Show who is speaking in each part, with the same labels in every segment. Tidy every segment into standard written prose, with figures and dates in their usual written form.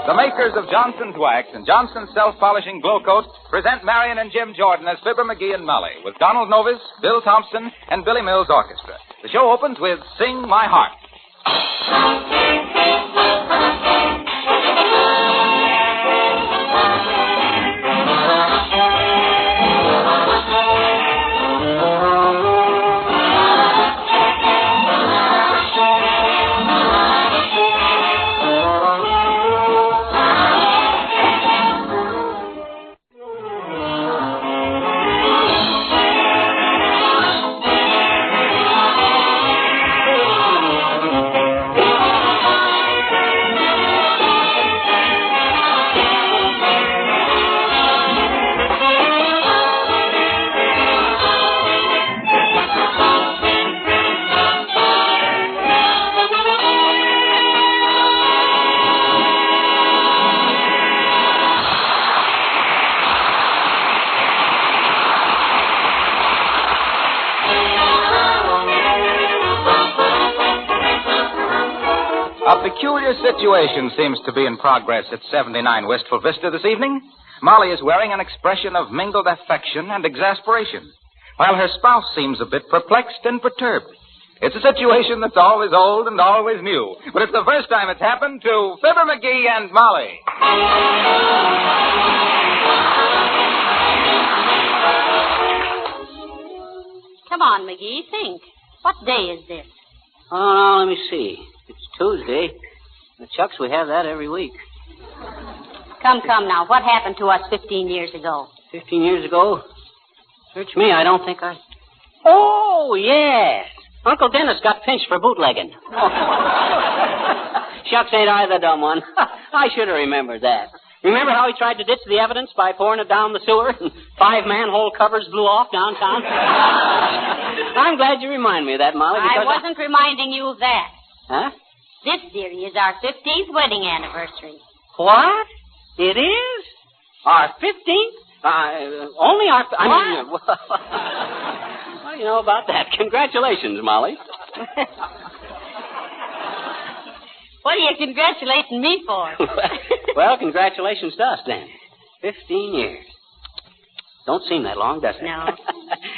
Speaker 1: The makers of Johnson's Wax and Johnson's Self-Polishing Glow Coat present Marion and Jim Jordan as Fibber McGee and Molly with Donald Novis, Bill Thompson, and Billy Mills Orchestra. The show opens with Sing My Heart. A peculiar situation seems to be in progress at 79 Wistful Vista this evening. Molly is wearing an expression of mingled affection and exasperation, while her spouse seems a bit perplexed and perturbed. It's a situation that's always old and always new, but it's the first time it's happened to Fibber McGee and Molly.
Speaker 2: Come on, McGee, think. What day is this?
Speaker 3: Oh, no, let me see. It's Tuesday. The Chucks, we have that every week.
Speaker 2: Come now. What happened to us 15 years ago?
Speaker 3: 15 years ago? Search me, I don't think I... Oh, yes. Uncle Dennis got pinched for bootlegging. Shucks, ain't I the dumb one? I should have remembered that. Remember how he tried to ditch the evidence by pouring it down the sewer and 5 manhole covers blew off downtown? I'm glad you remind me of that, Molly.
Speaker 2: I wasn't reminding you of that.
Speaker 3: Huh?
Speaker 2: This, dearie, is our 15th wedding anniversary.
Speaker 3: What? It is? Our 15th? Only our... What do you know about that? Congratulations, Molly.
Speaker 2: What are you congratulating me for?
Speaker 3: Well, congratulations to us, then. 15 years. Don't seem that long, does it?
Speaker 2: No.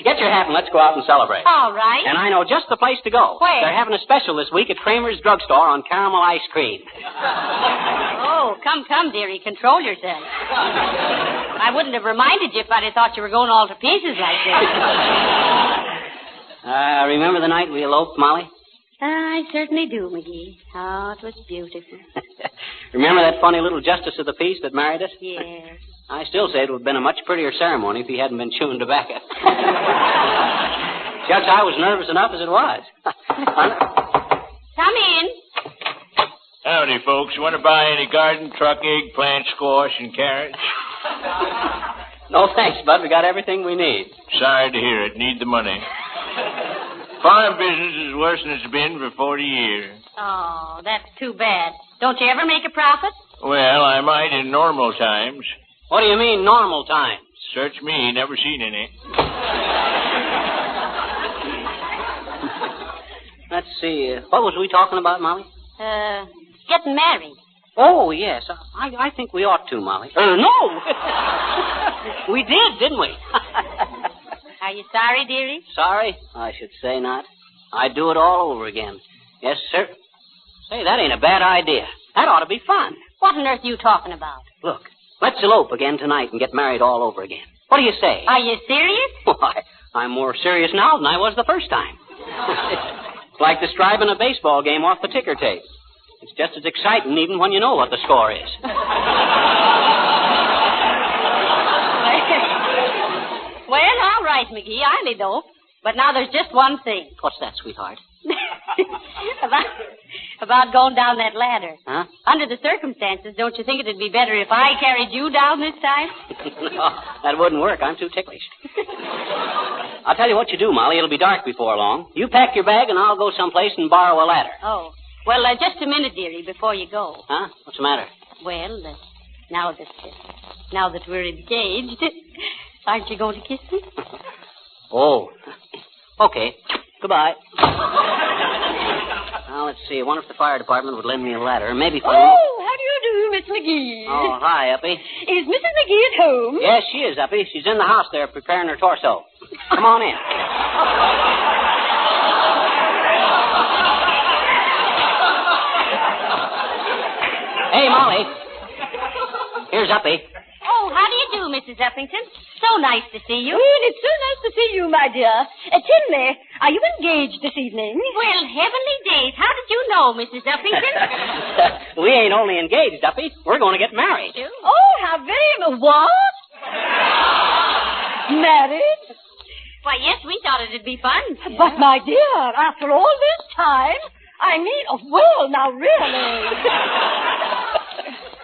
Speaker 3: Get your hat and let's go out and celebrate.
Speaker 2: All right.
Speaker 3: And I know just the place to go.
Speaker 2: Where?
Speaker 3: They're having a special this week at Kramer's Drugstore on caramel ice cream.
Speaker 2: Oh, come, dearie. Control yourself. I wouldn't have reminded you if I'd have thought you were going all to pieces like this.
Speaker 3: Remember the night we eloped, Molly?
Speaker 2: I certainly do, McGee. Oh, it was beautiful.
Speaker 3: Remember that funny little justice of the peace that married us?
Speaker 2: Yes.
Speaker 3: I still say it would have been a much prettier ceremony if he hadn't been chewing tobacco. Shucks, I was nervous enough as it was.
Speaker 2: Come in.
Speaker 4: Howdy, folks. Want to buy any garden, truck, eggplant, squash, and carrots?
Speaker 3: No, thanks, Bud. We got everything we need.
Speaker 4: Sorry to hear it. Need the money. Farm business is worse than it's been for 40 years.
Speaker 2: Oh, that's too bad. Don't you ever make a profit?
Speaker 4: Well, I might in normal times.
Speaker 3: What do you mean, normal times?
Speaker 4: Search me. Never seen any.
Speaker 3: Let's see. What was we talking about, Molly?
Speaker 2: Getting married.
Speaker 3: Oh, yes. I think we ought to, Molly. No! We did, didn't we?
Speaker 2: Are you sorry, dearie?
Speaker 3: Sorry? I should say not. I'd do it all over again. Yes, sir. Say, that ain't a bad idea. That ought to be fun.
Speaker 2: What on earth are you talking about?
Speaker 3: Look, let's elope again tonight and get married all over again. What do you say?
Speaker 2: Are you serious?
Speaker 3: Why, I'm more serious now than I was the first time. It's like describing a baseball game off the ticker tape. It's just as exciting even when you know what the score is.
Speaker 2: Well, all right, McGee, I'll elope. But now there's just one thing.
Speaker 3: What's that, sweetheart?
Speaker 2: About going down that ladder.
Speaker 3: Huh?
Speaker 2: Under the circumstances, don't you think it'd be better if I carried you down this time?
Speaker 3: No, that wouldn't work. I'm too ticklish. I'll tell you what you do, Molly. It'll be dark before long. You pack your bag, and I'll go someplace and borrow a ladder.
Speaker 2: Oh. Well, just a minute, dearie, before you go.
Speaker 3: Huh? What's the matter?
Speaker 2: Well, now that we're engaged, aren't you going to kiss me?
Speaker 3: Oh. Okay. Goodbye. Now, let's see. I wonder if the fire department would lend me a ladder. Maybe if I...
Speaker 2: Oh, how do you do,
Speaker 5: Miss McGee.
Speaker 3: Oh, hi, Uppy.
Speaker 5: Is Mrs. McGee at home?
Speaker 3: Yes, she is, Uppy. She's in the house there preparing her torso. Come on in. Hey, Molly. Here's Uppy.
Speaker 2: Oh, how do you do, Mrs. Uppington? So nice to see you.
Speaker 5: Oh, it's so nice to see you, my dear. Tell me, are you engaged this evening?
Speaker 2: Well, heavenly days. How did you know, Mrs. Uppington?
Speaker 3: We ain't only engaged, Uppy. We're going to get married.
Speaker 5: Oh, how very... What? Married?
Speaker 2: Why, yes, we thought it'd be fun.
Speaker 5: But, my dear, after all this time, I mean, well, now, really.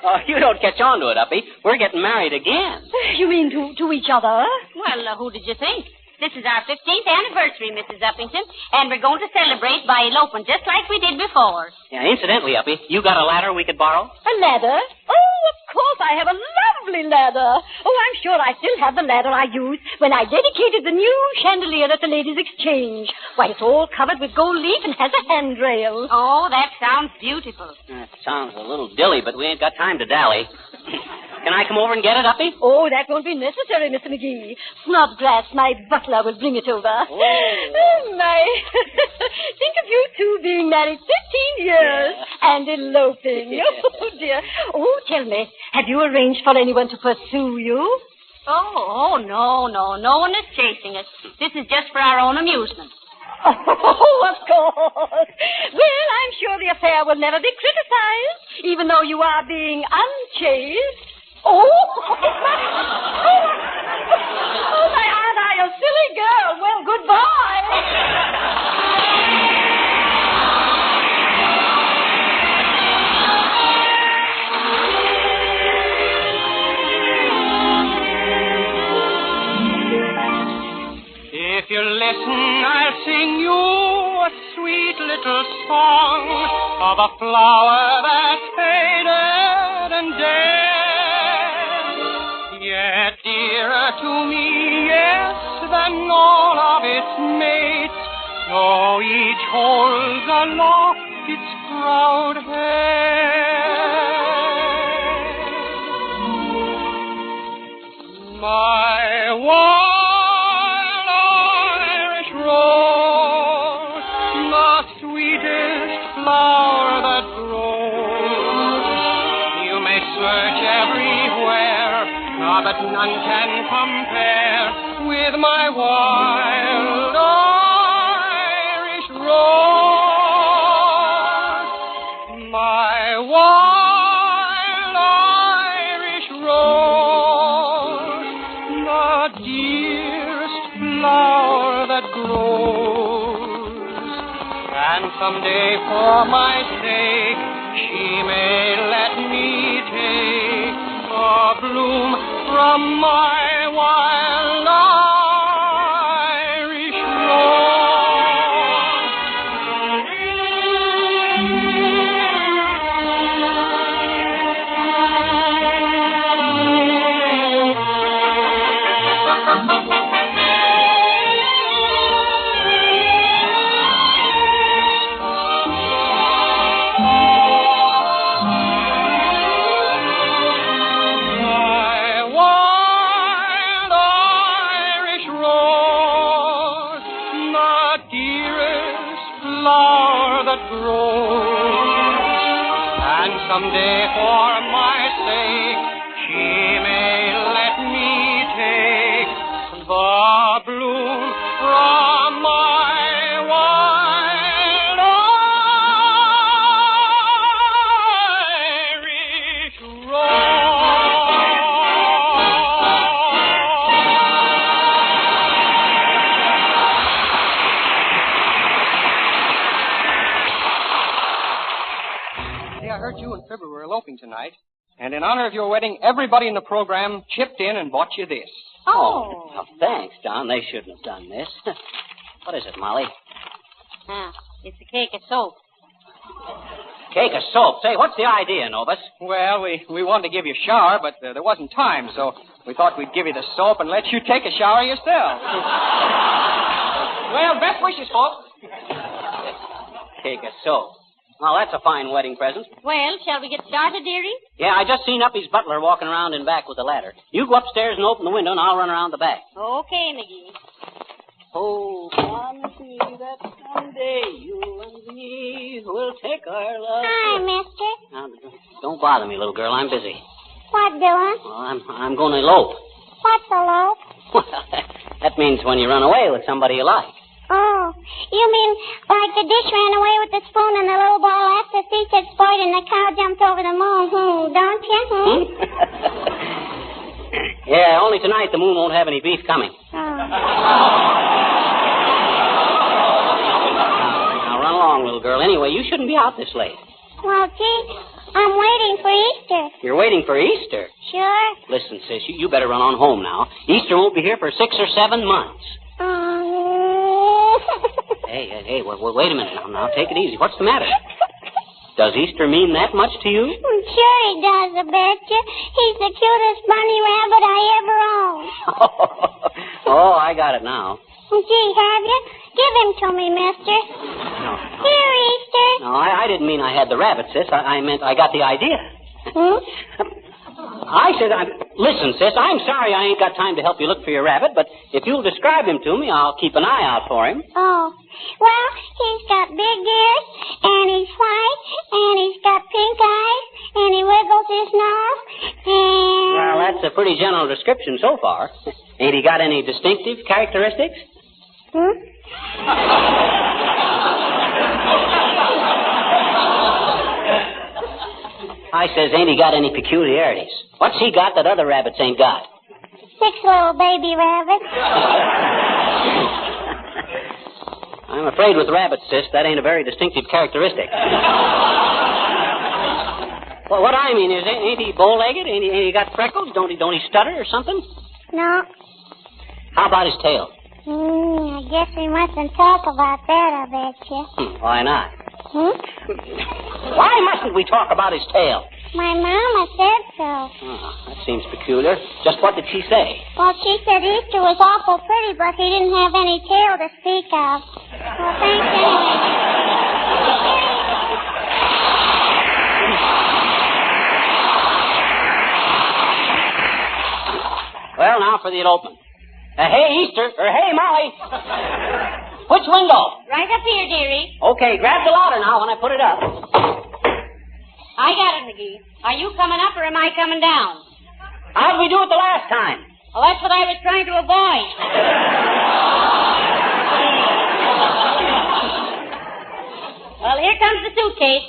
Speaker 3: Oh, you don't catch on to it, Uppy. We're getting married again.
Speaker 5: You mean to each other?
Speaker 2: Well, who did you think? This is our 15th anniversary, Mrs. Uppington, and we're going to celebrate by eloping just like we did before.
Speaker 3: Yeah, incidentally, Uppy, you got a ladder we could borrow?
Speaker 5: A ladder? Oh, of course, I have a lovely ladder. Oh, I'm sure I still have the ladder I used when I dedicated the new chandelier at the Ladies' Exchange. Why, it's all covered with gold leaf and has a handrail.
Speaker 2: Oh, that sounds beautiful.
Speaker 3: That sounds a little dilly, but we ain't got time to dally. Can I come over and get it, Uppy?
Speaker 5: Oh, that won't be necessary, Mr. McGee. Snodgrass, my butler, will bring it over. Oh, my. Think of you two being married 15 years and eloping. Oh, dear. Oh, tell me, have you arranged for anyone to pursue you?
Speaker 2: Oh, no. No one is chasing us. This is just for our own amusement.
Speaker 5: Oh, of course. Well, I'm sure the affair will never be criticized, even though you are being unchased. Oh, my Aunt, I a silly girl. Well, goodbye.
Speaker 6: If you listen, I'll sing you a sweet little song of a flower that's faded and dead. Yet dearer to me, yes, than all of its mates, though each holds aloft its proud head. My wild Irish rose, the sweetest flower that grows. You may search everywhere, but none can compare with my wild Irish rose. My wild Irish rose, the dearest flower that grows. And someday for my sake she may let me take a bloom from my wild Irish someday for my sake she may let me take the bloom from my wild Irish
Speaker 7: I heard you and Fibber were eloping tonight. And in honor of your wedding, everybody in the program chipped in and bought you this.
Speaker 3: Oh, well, thanks, Don. They shouldn't have done this. What is it, Molly?
Speaker 2: It's a cake of soap.
Speaker 3: Cake of soap. Say, what's the idea, Novus?
Speaker 7: Well, we wanted to give you a shower, but there wasn't time, so we thought we'd give you the soap and let you take a shower yourself. Well, best wishes, folks.
Speaker 3: Cake of soap. Well, that's a fine wedding present.
Speaker 2: Well, shall we get started, dearie?
Speaker 3: Yeah, I just seen Uppy's butler walking around in back with a ladder. You go upstairs and open the window, and I'll run around the back.
Speaker 2: Okay, McGee.
Speaker 3: Oh, promise me that someday you and me will take our love.
Speaker 5: Hi, mister.
Speaker 3: Now, don't bother me, little girl. I'm busy.
Speaker 5: What doing?
Speaker 3: Well, I'm going to elope.
Speaker 5: What's a loaf?
Speaker 3: Well, that means when you run away with somebody you like.
Speaker 5: Oh, you mean like the dish ran away with the spoon and the little ball after the fish had spoiled and the cow jumped over the moon, don't you?
Speaker 3: Yeah, only tonight the moon won't have any beef coming.
Speaker 5: Oh.
Speaker 3: Now, run along, little girl. Anyway, you shouldn't be out this late.
Speaker 5: Well, gee, I'm waiting for Easter.
Speaker 3: You're waiting for Easter?
Speaker 5: Sure.
Speaker 3: Listen, sis, you better run on home now. Easter won't be here for 6 or 7 months. Hey, well, wait a minute now. Take it easy. What's the matter? Does Easter mean that much to you?
Speaker 5: Sure he does, I betcha. He's the cutest bunny rabbit I ever owned.
Speaker 3: Oh, I got it now.
Speaker 5: Gee, have you? Give him to me, mister.
Speaker 3: No.
Speaker 5: Here, Easter.
Speaker 3: No, I didn't mean I had the rabbit, sis. I meant I got the idea. I said, listen, sis, I'm sorry I ain't got time to help you look for your rabbit, but if you'll describe him to me, I'll keep an eye out for him.
Speaker 5: Oh, well, he's got big ears, and he's white, and he's got pink eyes, and he wiggles his nose, and...
Speaker 3: Well, that's a pretty general description so far. Ain't he got any distinctive characteristics? I says, ain't he got any peculiarities? What's he got that other rabbits ain't got?
Speaker 5: 6 little baby rabbits.
Speaker 3: I'm afraid with rabbits, sis, that ain't a very distinctive characteristic. Well, what I mean is, ain't he bow-legged? Ain't he got freckles? Don't he stutter or something?
Speaker 5: No.
Speaker 3: How about his tail?
Speaker 5: I guess we mustn't talk about that, I betcha.
Speaker 3: Why not? Why mustn't we talk about his tail?
Speaker 5: My mama said so.
Speaker 3: Oh, that seems peculiar. Just what did she say?
Speaker 5: Well, she said Easter was awful pretty, but he didn't have any tail to speak of. Well, thanks anyway.
Speaker 3: Well, now for the elopement. Hey, Easter, or hey, Molly. Which window?
Speaker 2: Right up here, dearie.
Speaker 3: Okay, grab the ladder now when I put it up.
Speaker 2: I got it, McGee. Are you coming up or am I coming down?
Speaker 3: How'd we do it the last time?
Speaker 2: Well, that's what I was trying to avoid. Well, here comes the suitcase.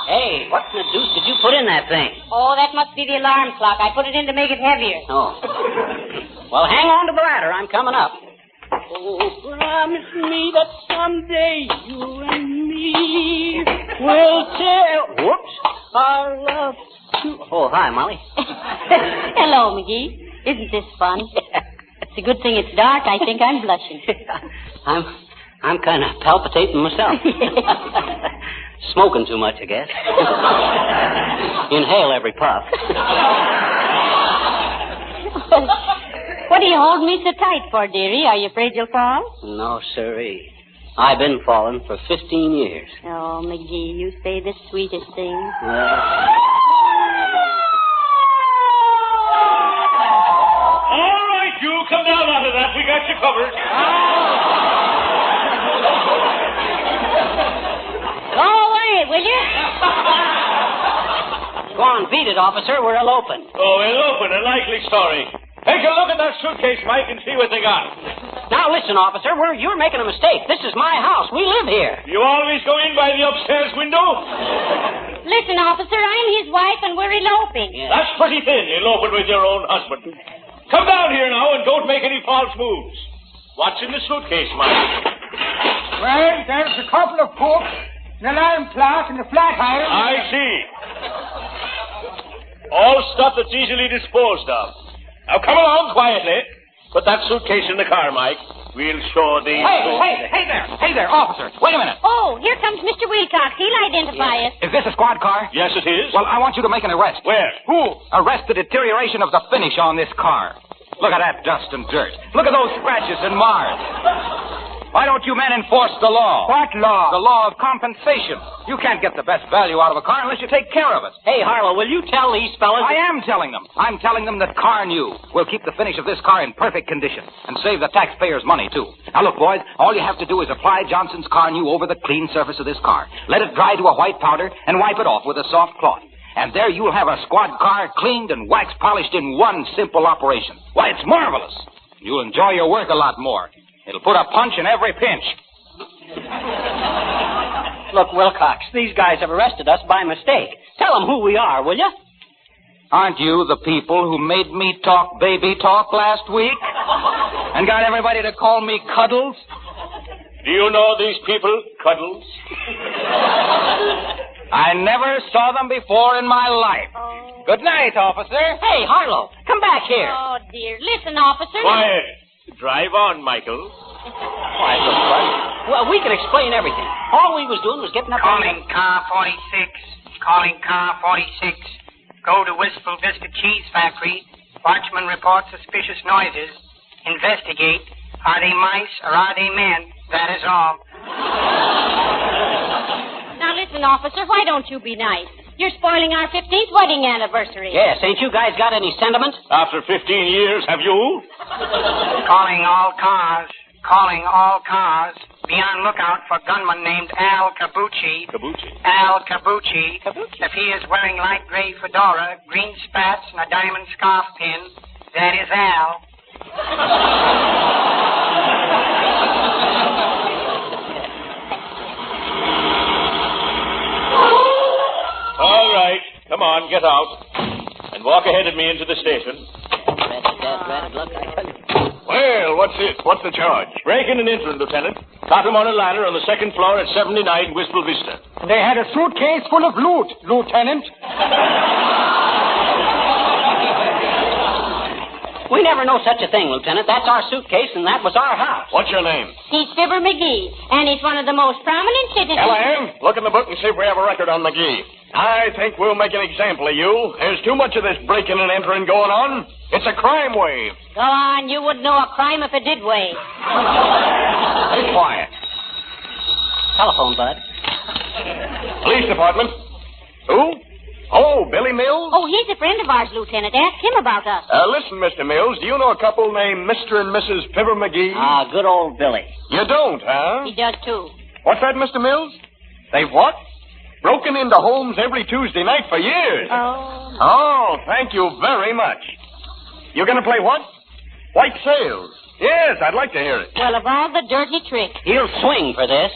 Speaker 3: Hey, what in the deuce did you put in that thing?
Speaker 2: Oh, that must be the alarm clock. I put it in to make it heavier.
Speaker 3: Oh. Well, hang on to the ladder. I'm coming up. Oh, promise me that someday you and me will tell... Whoops. Our love to... Oh, hi, Molly.
Speaker 2: Hello, McGee. Isn't this fun? It's a good thing it's dark. I think I'm blushing.
Speaker 3: I'm kind of palpitating myself. Smoking too much, I guess. Inhale every puff.
Speaker 2: What do you hold me so tight for, dearie? Are you afraid you'll fall?
Speaker 3: No, sirree. I've been falling for 15 years.
Speaker 2: Oh, McGee, you say the sweetest things.
Speaker 4: All right, you come down out of that. We got you covered.
Speaker 2: Go away, will you?
Speaker 3: Go on, beat it, officer. We're eloping.
Speaker 4: Oh, eloping, a likely story. Take a look at that suitcase, Mike, and see what they got.
Speaker 3: Now, listen, officer. You're making a mistake. This is my house. We live here.
Speaker 4: You always go in by the upstairs window?
Speaker 2: Listen, officer, I'm his wife, and we're eloping.
Speaker 3: Yeah.
Speaker 4: That's pretty thin, eloping with your own husband. Come down here now and don't make any false moves. What's in the suitcase, Mike?
Speaker 6: Well, there's a couple of books, an alarm clock, and a flat iron.
Speaker 4: I see. All stuff that's easily disposed of. Now, come along quietly. Put that suitcase in the car, Mike. We'll show the...
Speaker 1: Hey there, officer. Wait a minute.
Speaker 2: Oh, here comes Mr. Wilcox. He'll identify us.
Speaker 1: Is this a squad car?
Speaker 4: Yes, it is.
Speaker 1: Well, I want you to make an arrest.
Speaker 4: Where?
Speaker 1: Who? Arrest the deterioration of the finish on this car. Look at that dust and dirt. Look at those scratches and mars. Why don't you men enforce the law?
Speaker 7: What law?
Speaker 1: The law of compensation. You can't get the best value out of a car unless you take care of it.
Speaker 3: Hey, Harlow, will you tell these fellas...
Speaker 1: I am telling them. I'm telling them that Car New will keep the finish of this car in perfect condition and save the taxpayers money, too. Now, look, boys, all you have to do is apply Johnson's Car New over the clean surface of this car. Let it dry to a white powder and wipe it off with a soft cloth. And there you'll have a squad car cleaned and wax polished in one simple operation. Why, it's marvelous. You'll enjoy your work a lot more. It'll put a punch in every pinch.
Speaker 3: Look, Wilcox, these guys have arrested us by mistake. Tell them who we are, will you?
Speaker 1: Aren't you the people who made me talk baby talk last week? And got everybody to call me Cuddles?
Speaker 4: Do you know these people, Cuddles?
Speaker 1: I never saw them before in my life. Good night, officer.
Speaker 3: Hey, Harlow, come back here.
Speaker 2: Oh, dear. Listen, officer.
Speaker 4: Quiet. Drive on, Michael.
Speaker 3: Why, look, Bud. Well, we can explain everything. All we was doing was getting up...
Speaker 8: Calling car 46. Calling car 46. Go to Wistful Vista Cheese Factory. Watchman reports suspicious noises. Investigate. Are they mice or are they men? That is all.
Speaker 2: Now, listen, officer, why don't you be nice? You're spoiling our 15th wedding anniversary.
Speaker 3: Yes, ain't you guys got any sentiment?
Speaker 4: After 15 years, have you?
Speaker 8: Calling all cars. Calling all cars. Be on lookout for gunman named Al Cabucci.
Speaker 4: Cabucci.
Speaker 8: Al Cabucci. If he is wearing light gray fedora, green spats, and a diamond scarf pin, that is Al.
Speaker 4: All right. Come on, get out. And walk ahead of me into the station. Well, what's it? What's the charge? Breaking and entering, Lieutenant. Got him on a ladder on the second floor at 79 Wistful Vista.
Speaker 7: They had a suitcase full of loot, Lieutenant.
Speaker 3: We never know such a thing, Lieutenant. That's our suitcase, and that was our house.
Speaker 4: What's your name?
Speaker 2: He's Fibber McGee, and he's one of the most prominent citizens.
Speaker 4: Callahan, look in the book and see if we have a record on McGee. I think we'll make an example of you. There's too much of this breaking and entering going on. It's a crime wave.
Speaker 2: Go on, you wouldn't know a crime if it did wave.
Speaker 4: Be quiet.
Speaker 3: Telephone, Bud.
Speaker 4: Police department. Who? Oh, Billy Mills?
Speaker 2: Oh, he's a friend of ours, Lieutenant. Ask him about us.
Speaker 4: Listen, Mr. Mills, do you know a couple named Mr. and Mrs. Fibber McGee?
Speaker 3: Ah, good old Billy.
Speaker 4: You don't, huh?
Speaker 2: He does, too.
Speaker 4: What's that, Mr. Mills? They've what? Broken into homes every Tuesday night for years.
Speaker 2: Oh.
Speaker 4: Oh, thank you very much. You're going to play what? White Sails. Yes, I'd like to hear it.
Speaker 2: Well, of all the dirty tricks.
Speaker 3: He'll swing for this.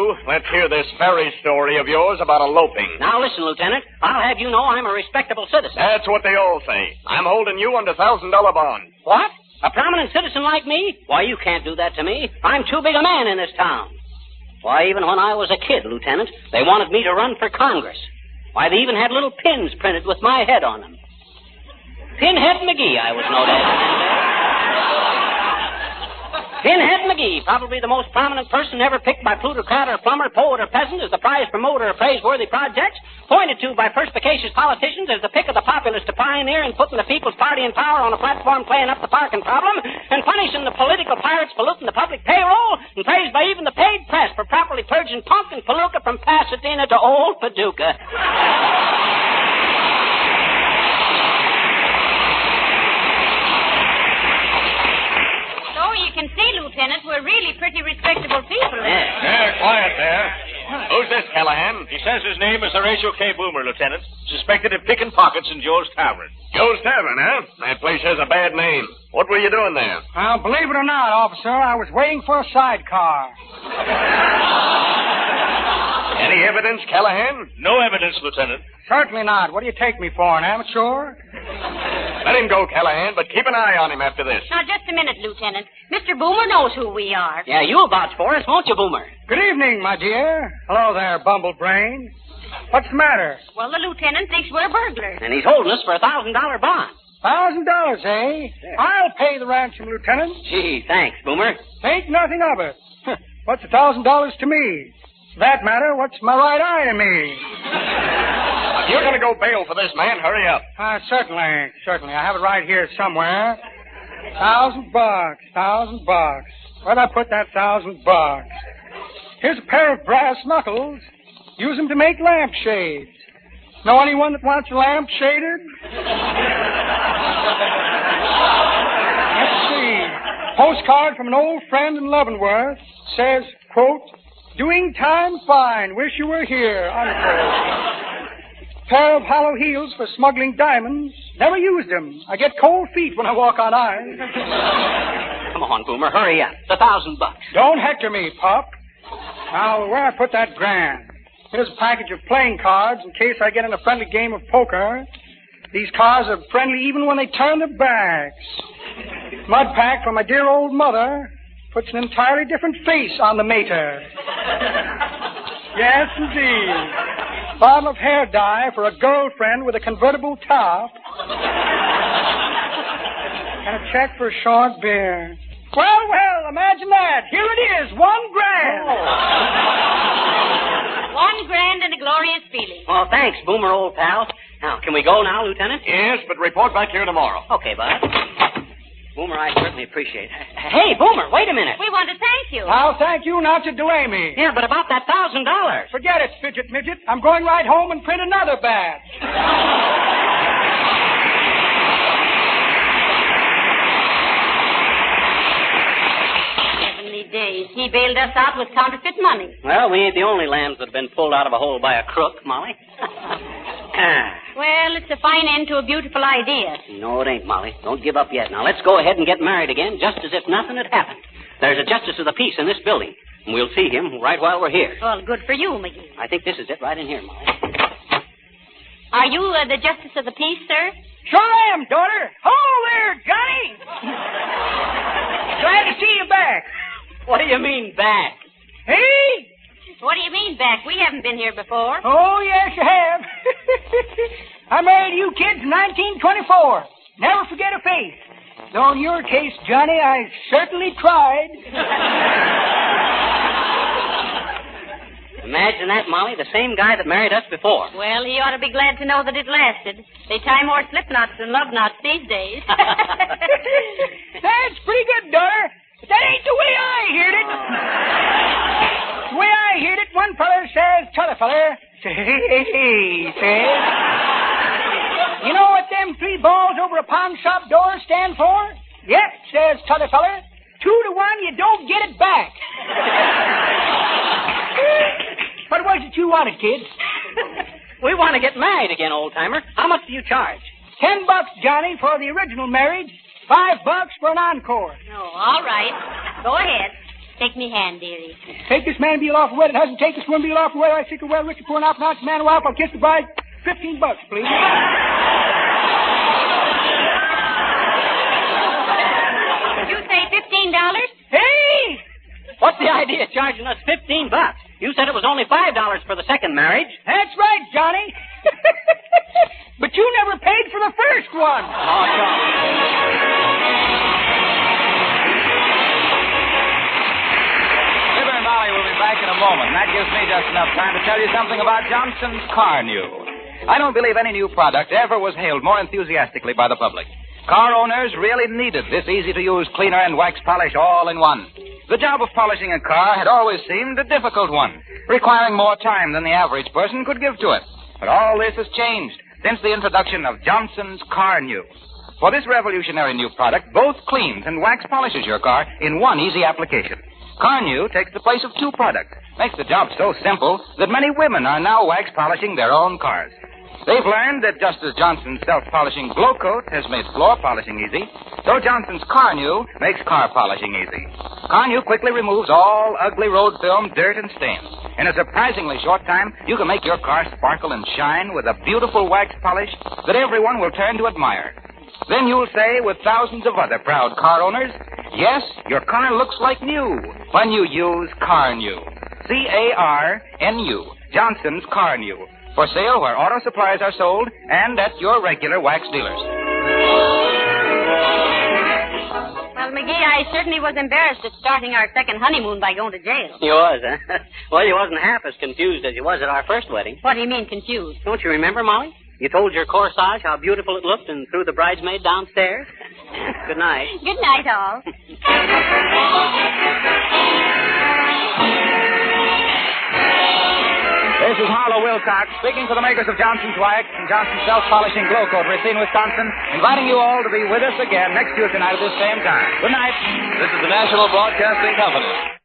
Speaker 4: you, let's hear this fairy story of yours about eloping.
Speaker 3: Now, listen, Lieutenant. I'll have you know I'm a respectable citizen.
Speaker 4: That's what they all say. I'm holding you under $1,000 bond.
Speaker 3: What? A prominent citizen like me? Why, you can't do that to me. I'm too big a man in this town. Why, even when I was a kid, Lieutenant, they wanted me to run for Congress. Why, they even had little pins printed with my head on them. Pinhead McGee, I was known as. Pinhead McGee, probably the most prominent person ever picked by plutocrat or plumber, poet or peasant as the prize promoter of praiseworthy projects, pointed to by perspicacious politicians as the pick of the populace to pioneer in putting the People's Party in power on a platform playing up the parking problem, and punishing the political pirates polluting the public payroll, and praised by even the paid press for properly purging Punk and Palooka from Pasadena to Old Paducah.
Speaker 2: You can see, Lieutenant, we're really pretty respectable people.
Speaker 4: Yeah, quiet there. Who's this, Callahan?
Speaker 9: He says his name is Horatio K. Boomer, Lieutenant. Suspected of picking pockets in Joe's Tavern.
Speaker 4: Joe's Tavern, huh? That place has a bad name. What were you doing there?
Speaker 6: Well, believe it or not, officer, I was waiting for a sidecar.
Speaker 4: Any evidence, Callahan?
Speaker 9: No evidence, Lieutenant.
Speaker 6: Certainly not. What do you take me for, an amateur?
Speaker 4: Let him go, Callahan, but keep an eye on him after this.
Speaker 2: Now, just a minute, Lieutenant. Mr. Boomer knows who we are.
Speaker 3: Yeah, you'll vouch for us, won't you, Boomer?
Speaker 6: Good evening, my dear. Hello there, Bumblebrain. What's the matter?
Speaker 2: Well, the lieutenant thinks we're burglars.
Speaker 3: And he's holding us for a $1,000 bond.
Speaker 6: $1,000, eh?
Speaker 3: Yeah.
Speaker 6: I'll pay the ransom, Lieutenant.
Speaker 3: Gee, thanks, Boomer.
Speaker 6: Think nothing of it. What's $1,000 to me? For that matter, what's my right eye to me?
Speaker 4: If you're going to go bail for this man, hurry up.
Speaker 6: Certainly. I have it right here somewhere. $1,000. $1,000. Where'd I put that $1,000? Here's a pair of brass knuckles. Use them to make lampshades. Know anyone that wants a lamp shaded? Let's see. Postcard from an old friend in Leavenworth. Says, quote, doing time fine. Wish you were here, unquote. Pair of hollow heels for smuggling diamonds. Never used them. I get cold feet when I walk on ice.
Speaker 3: Come on, Boomer, hurry up. It's $1,000.
Speaker 6: Don't hector me, pup. Now, where I put that grand? Here's a package of playing cards in case I get in a friendly game of poker. These cards are friendly even when they turn their backs. Mud pack for my dear old mother. Puts an entirely different face on the mater. Yes, indeed. Bottle of hair dye for a girlfriend with a convertible top. And a check for a short beer. Well, imagine that. Here it is, $1,000.
Speaker 2: $1,000 and a glorious feeling.
Speaker 3: Well, thanks, Boomer, old pal. Now, can we go now, Lieutenant?
Speaker 4: Yes, but report back here tomorrow.
Speaker 3: Okay, Bud. Boomer, I certainly appreciate it. Hey, Boomer, wait a minute.
Speaker 2: We want to thank you.
Speaker 6: I'll thank you not to delay me.
Speaker 3: Yeah, but about that $1,000.
Speaker 6: Forget it, Fidget Midget. I'm going right home and print another batch.
Speaker 2: Heavenly days. He bailed us out with counterfeit money.
Speaker 3: Well, we ain't the only lambs that have been pulled out of a hole by a crook, Molly.
Speaker 2: Well, it's a fine end to a beautiful idea.
Speaker 3: No, it ain't, Molly. Don't give up yet. Now, let's go ahead and get married again, just as if nothing had happened. There's a justice of the peace in this building, and we'll see him right while we're here.
Speaker 2: Well, good for you, McGee.
Speaker 3: I think this is it right in here, Molly.
Speaker 2: Are you the justice of the peace, sir?
Speaker 6: Sure am, daughter. Hello there, Johnny. Glad to see you back.
Speaker 3: What do you mean, back?
Speaker 6: Hey?
Speaker 2: What do you mean, back? We haven't been here before.
Speaker 6: Oh, yes, you have. I married you kids in 1924. Never forget a face. Though in your case, Johnny, I certainly tried.
Speaker 3: Imagine that, Molly, the same guy that married us before.
Speaker 2: Well, he ought to be glad to know that it lasted. They tie more slip knots than love knots these days.
Speaker 6: That's pretty good, daughter. But that ain't the way I heard it. The way I heard it, one feller says, t'other feller, says, you know what them 3 balls over a pawn shop door stand for? Yep, says t'other feller. 2 to 1, you don't get it back. What was it you wanted, kids?
Speaker 3: We want to get married again, old-timer. How much do you charge?
Speaker 6: $10, Johnny, for the original marriage. $5 for an encore.
Speaker 2: Oh, all right. Go ahead. Take me hand, dearie.
Speaker 6: Take this man be lawful wedded husband. Take this woman be lawful wedded. I think a well, rich, poor, and out-and-out man a wife. I'll kiss the bride. $15, please.
Speaker 2: You say $15?
Speaker 6: Hey!
Speaker 3: What's the idea of charging us $15? You said it was only $5 for the second marriage.
Speaker 6: That's right, Johnny. But you never paid for the first one.
Speaker 3: Oh, John.
Speaker 1: Fibber and Molly will be back in a moment, and that gives me just enough time to tell you something about Johnson's Car New. I don't believe any new product ever was hailed more enthusiastically by the public. Car owners really needed this easy-to-use cleaner and wax polish all in one. The job of polishing a car had always seemed a difficult one, requiring more time than the average person could give to it. But all this has changed since the introduction of Johnson's Car New. For this revolutionary new product both cleans and wax polishes your car in one easy application. Car New takes the place of two products, makes the job so simple that many women are now wax polishing their own cars. They've learned that just as Johnson's self-polishing glow coat has made floor polishing easy, so Johnson's Car New makes car polishing easy. Car New quickly removes all ugly road film, dirt, and stains. In a surprisingly short time, you can make your car sparkle and shine with a beautiful wax polish that everyone will turn to admire. Then you'll say, with thousands of other proud car owners, yes, your car looks like new when you use Car New. C-A-R-N-U, Johnson's Car New. For sale where auto supplies are sold and at your regular wax dealers.
Speaker 2: Well, McGee, I certainly was embarrassed at starting our second honeymoon by going to jail.
Speaker 3: You was, huh? Well, you wasn't half as confused as you was at our first wedding.
Speaker 2: What do you mean, confused?
Speaker 3: Don't you remember, Molly? You told your corsage how beautiful it looked and threw the bridesmaid downstairs. Good night.
Speaker 2: Good night, all.
Speaker 1: This is Harlow Wilcox, speaking for the makers of Johnson's Wax and Johnson's Self-Polishing Glow Coat, Racine, Wisconsin, inviting you all to be with us again next Tuesday night at this same time. Good night.
Speaker 10: This is the National Broadcasting Company.